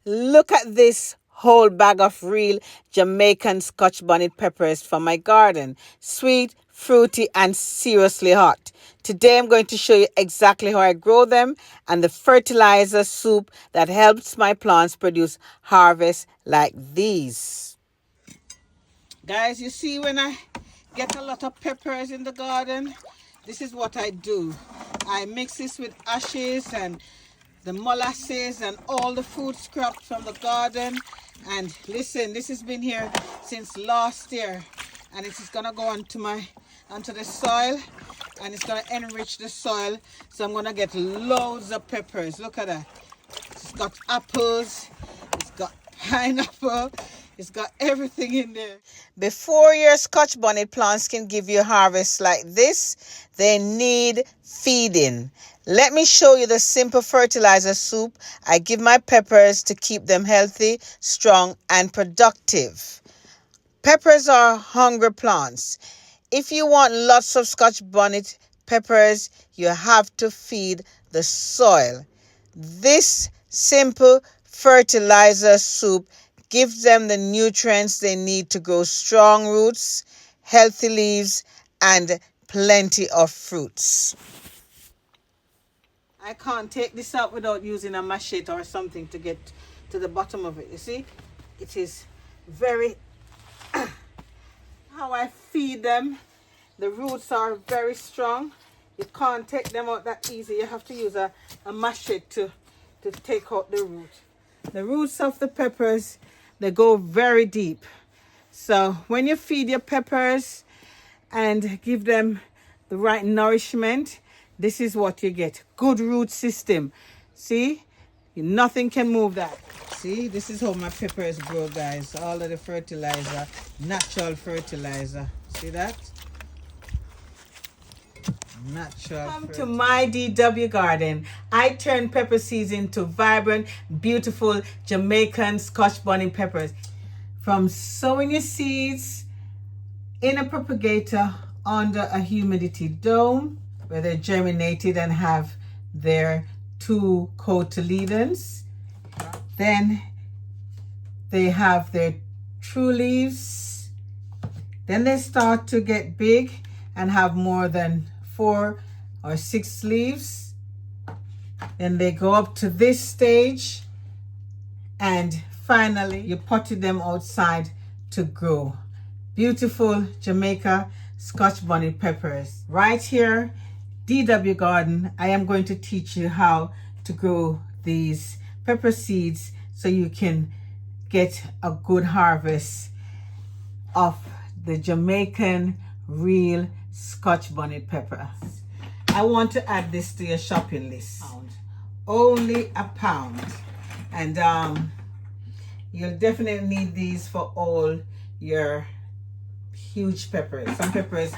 Look at this whole bag of real Jamaican Scotch Bonnet peppers from my garden. Sweet, fruity, and seriously hot. Today I'm going to show you exactly how I grow them and the fertilizer soup that helps my plants produce harvests like these. Guys, you see when I get a lot of peppers in the garden, this is what I do. I mix this with ashes and the molasses and all the food scraps from the garden. And listen, this has been here since last year, and it is gonna go onto the soil, and it's gonna enrich the soil. So I'm gonna get loads of peppers. Look at that. It's got apples, it's got pineapple, it's got everything in there. Before your Scotch bonnet plants can give you harvests like this, they need feeding. Let me show you the simple fertilizer soup I give my peppers to keep them healthy, strong, and productive. Peppers are hungry plants. If you want lots of Scotch bonnet peppers, you have to feed the soil. This simple fertilizer soup gives them the nutrients they need to grow strong roots, healthy leaves, and plenty of fruits. I can't take this out without using a machete or something to get to the bottom of it. You see, it is very how I feed them. The roots are very strong. You can't take them out that easy. You have to use a machete to take out the root. The roots of the peppers, they go very deep. So when you feed your peppers and give them the right nourishment, this is what you get. Good root system. See? Nothing can move that. See? This is how my peppers grow, guys. All of the fertilizer, natural fertilizer. See that? Natural. Come to my DW garden. I turn pepper seeds into vibrant, beautiful Jamaican Scotch Bonnet peppers. From sowing your seeds in a propagator under a humidity dome, where they're germinated and have their 2 cotyledons. Then they have their true leaves. Then they start to get big and have more than 4 or 6 leaves. Then they go up to this stage, and finally you potted them outside to grow. Beautiful Jamaica Scotch Bonnet peppers. Right here, DW Garden, I am going to teach you how to grow these pepper seeds so you can get a good harvest of the Jamaican real Scotch bonnet peppers. I want to add this to your shopping list. Only £1. And you'll definitely need these for all your huge peppers. Some peppers,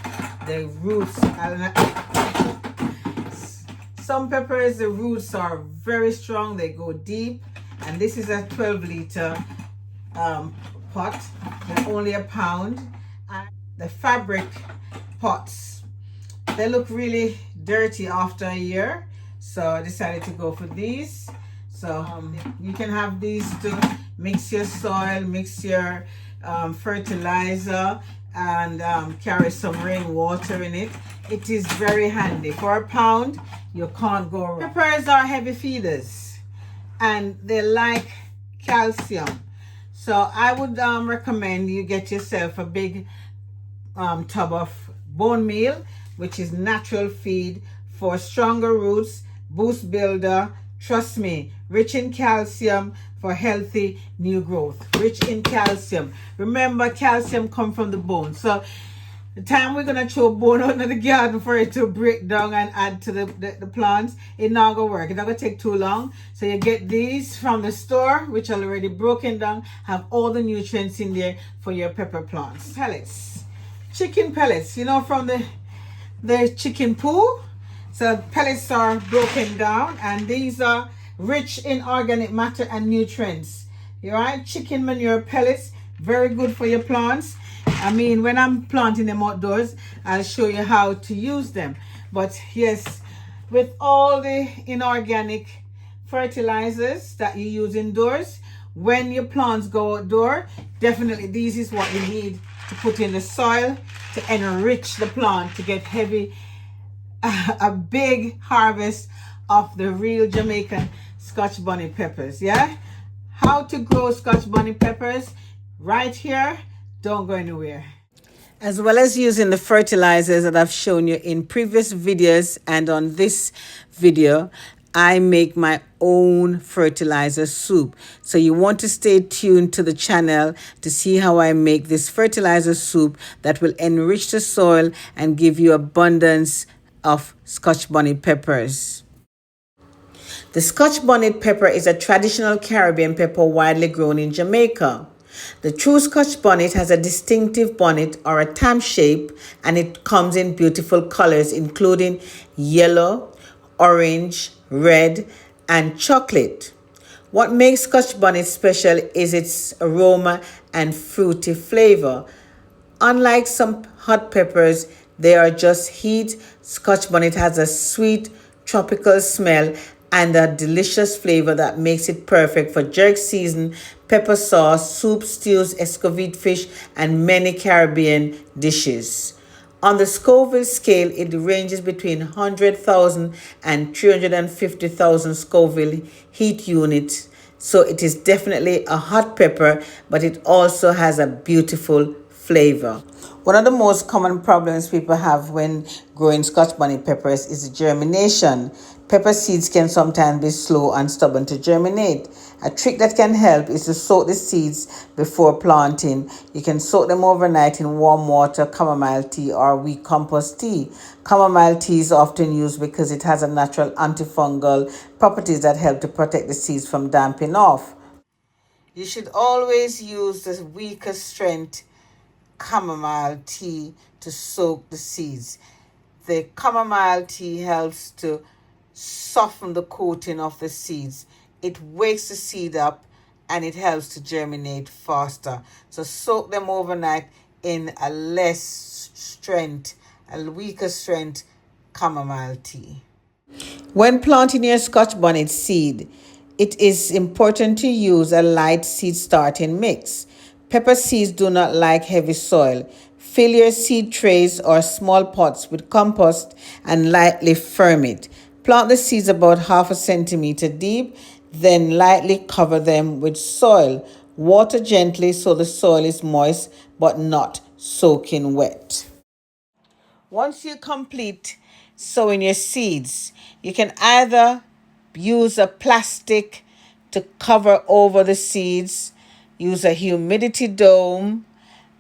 the roots some peppers, the roots are very strong. They go deep. And this is a 12-liter pot. They're only £1. And the fabric pots, they look really dirty after a year, so I decided to go for these. So you can have these to mix your soil, mix your fertilizer, and carry some rainwater in it. It is very handy. For £1, you can't go wrong. Peppers are heavy feeders and they like calcium, so I would recommend you get yourself a big tub of bone meal, which is natural feed for stronger roots, boost builder. Trust me, rich in calcium for healthy new growth. Rich in calcium. Remember, calcium comes from the bone. So the time we're gonna throw bone out of the garden for it to break down and add to the plants, it's not gonna work. It's not gonna take too long. So you get these from the store, which are already broken down, have all the nutrients in there for your pepper plants. Pellets. Chicken pellets, you know, from the chicken poo. So pellets are broken down, and these are rich in organic matter and nutrients. All right, chicken manure pellets, very good for your plants. I mean, when I'm planting them outdoors, I'll show you how to use them. But yes, with all the inorganic fertilizers that you use indoors, when your plants go outdoor, definitely this is what you need to put in the soil to enrich the plant, to get heavy, a big harvest of the real Jamaican Scotch Bonnet peppers. Yeah, how to grow Scotch Bonnet peppers right here. Don't go anywhere. As well as using the fertilizers that I've shown you in previous videos and on this video, I make my own fertilizer soup. So you want to stay tuned to the channel to see how I make this fertilizer soup that will enrich the soil and give you abundance of Scotch Bonnet peppers. The Scotch Bonnet pepper is a traditional Caribbean pepper widely grown in Jamaica. The true Scotch bonnet has a distinctive bonnet or a tam shape, and it comes in beautiful colors including yellow, orange, red, and chocolate. What makes Scotch bonnet special is its aroma and fruity flavor. Unlike some hot peppers, they are just heat. Scotch bonnet has a sweet tropical smell and a delicious flavor that makes it perfect for jerk season, pepper sauce, soup, stews, escovite fish, and many Caribbean dishes. On the Scoville scale, it ranges between 100,000 and 350,000 Scoville heat units. So it is definitely a hot pepper, but it also has a beautiful flavor. One of the most common problems people have when growing Scotch bonnet peppers is germination. Pepper seeds can sometimes be slow and stubborn to germinate. A trick that can help is to soak the seeds before planting. You can soak them overnight in warm water, chamomile tea, or weak compost tea. Chamomile tea is often used because it has a natural antifungal properties that help to protect the seeds from damping off. You should always use the weaker strength chamomile tea to soak the seeds. The chamomile tea helps to soften the coating of the seeds. It wakes the seed up and it helps to germinate faster. So soak them overnight in a weaker strength chamomile tea. When planting your Scotch bonnet seed, it is important to use a light seed starting mix. Pepper seeds do not like heavy soil. Fill your seed trays or small pots with compost and lightly firm it. Plant the seeds about 1/2 centimeter deep, then lightly cover them with soil. Water gently so the soil is moist but not soaking wet. Once you complete sowing your seeds, you can either use a plastic to cover over the seeds, use a humidity dome,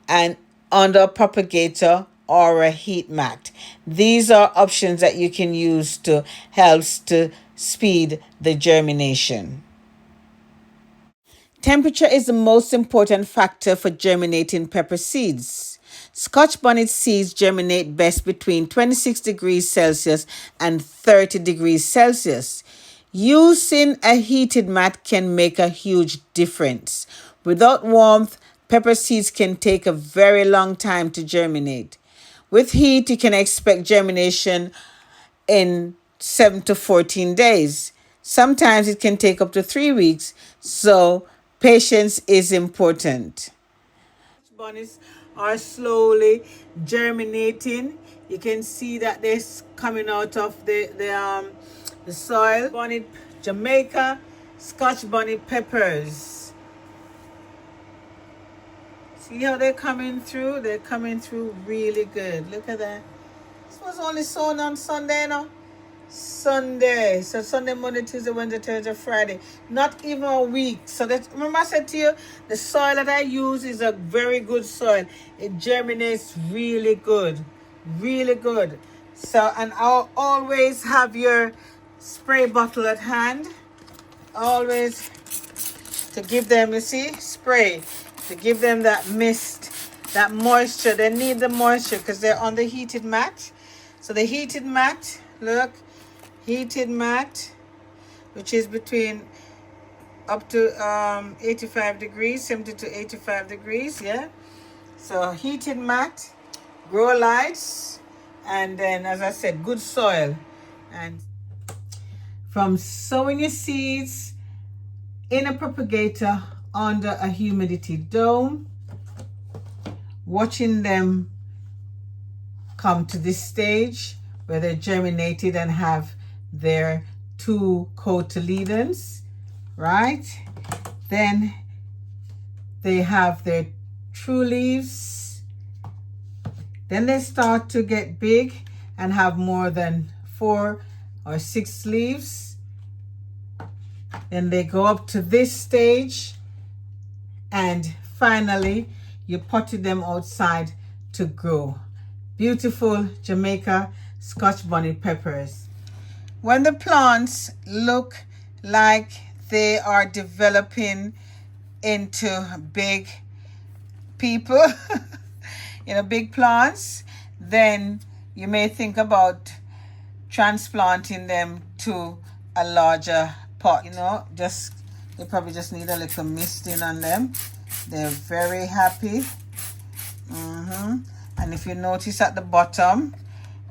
and under a propagator or a heat mat. These are options that you can use to help to speed the germination. Temperature is the most important factor for germinating pepper seeds. Scotch bonnet seeds germinate best between 26 degrees Celsius and 30 degrees Celsius. Using a heated mat can make a huge difference. Without warmth, pepper seeds can take a very long time to germinate. With heat, you can expect germination in 7 to 14 days. Sometimes it can take up to 3 weeks, so patience is important. Bonnets are slowly germinating. You can see that they're coming out of the soil. Bonnet, Jamaica Scotch bonnet peppers. See how they're coming through? They're coming through really good. Look at that. This was only sown on Sunday, no? Sunday. So Sunday, Monday, Tuesday, Wednesday, Thursday, Friday. Not even a week. So that, remember I said to you, the soil that I use is a very good soil. It germinates really good. Really good. So, and I'll always have your spray bottle at hand. Always to give them, you see, spray. To give them that mist, that moisture. They need the moisture because they're on the heated mat. So the heated mat, look, heated mat, which is between up to 85 degrees, 70 to 85 degrees, yeah. So heated mat, grow lights, and then, as I said, good soil. And from sowing your seeds in a propagator under a humidity dome, watching them come to this stage where they're germinated and have their two cotyledons, right? Then they have their true leaves. Then they start to get big and have more than 4 or 6 leaves. Then they go up to this stage, and finally you potted them outside to grow. Beautiful Jamaica Scotch Bonnet peppers. When the plants look like they are developing into big people, big plants, then you may think about transplanting them to a larger pot. They probably just need a little misting on them. They're very happy. And if you notice at the bottom,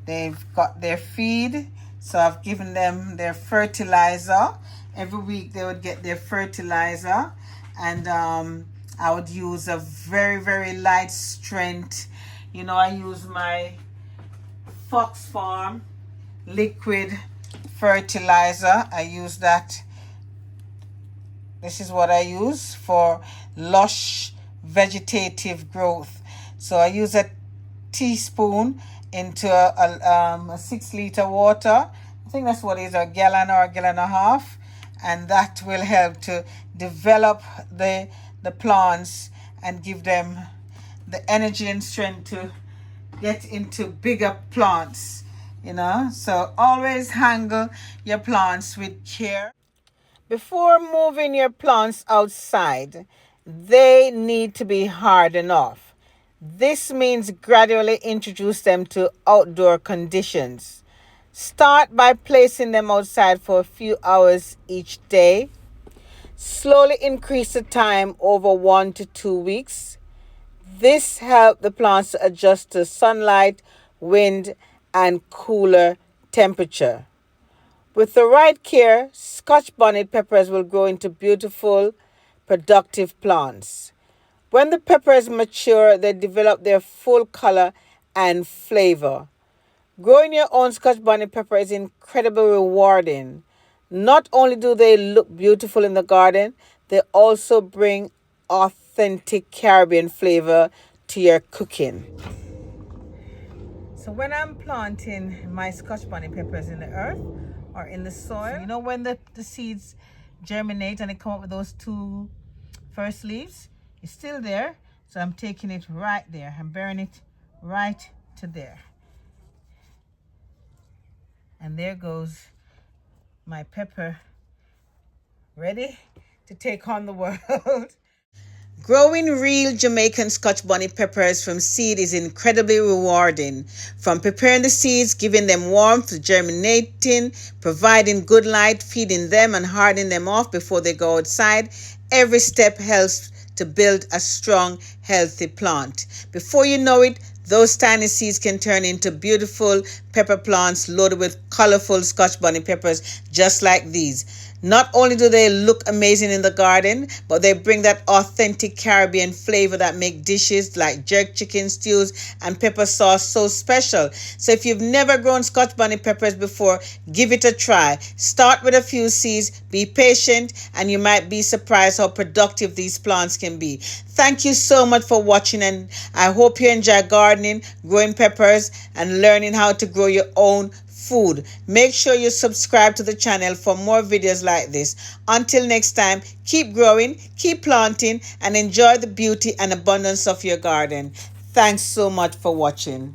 they've got their feed. So I've given them their fertilizer. Every week they would get their fertilizer, and I would use a very, very light strength. I use my Fox Farm liquid fertilizer. I use that. This is what I use for lush vegetative growth. So I use a teaspoon into a 6 liter water. I think that's what it is, a gallon or a gallon and a half, and that will help to develop the plants and give them the energy and strength to get into bigger plants. So always handle your plants with care. Before moving your plants outside, they need to be hardened off. This means gradually introduce them to outdoor conditions. Start by placing them outside for a few hours each day. Slowly increase the time over 1 to 2 weeks. This helps the plants to adjust to sunlight, wind, and cooler temperature. With the right care, Scotch bonnet peppers will grow into beautiful, productive plants. When the peppers mature, they develop their full color and flavor. Growing your own Scotch bonnet pepper is incredibly rewarding. Not only do they look beautiful in the garden, they also bring authentic Caribbean flavor to your cooking. So when I'm planting my Scotch bonnet peppers in the earth or in the soil, when the seeds germinate and they come up with those 2 first leaves, it's still there. So I'm taking it right there. I'm burying it right to there. And there goes my pepper, ready to take on the world. Growing real Jamaican Scotch bonnet peppers from seed is incredibly rewarding. From preparing the seeds, giving them warmth, germinating, providing good light, feeding them and hardening them off before they go outside, every step helps to build a strong, healthy plant. Before you know it, those tiny seeds can turn into beautiful pepper plants loaded with colorful Scotch bonnet peppers just like these. Not only do they look amazing in the garden, but they bring that authentic Caribbean flavor that make dishes like jerk chicken stews and pepper sauce so special. So if you've never grown Scotch bonnet peppers before, give it a try. Start with a few seeds, be patient, and you might be surprised how productive these plants can be. Thank you so much for watching, and I hope you enjoy gardening, growing peppers, and learning how to grow your own food. Make sure you subscribe to the channel for more videos like this. Until next time, keep growing, keep planting, and enjoy the beauty and abundance of your garden. Thanks so much for watching.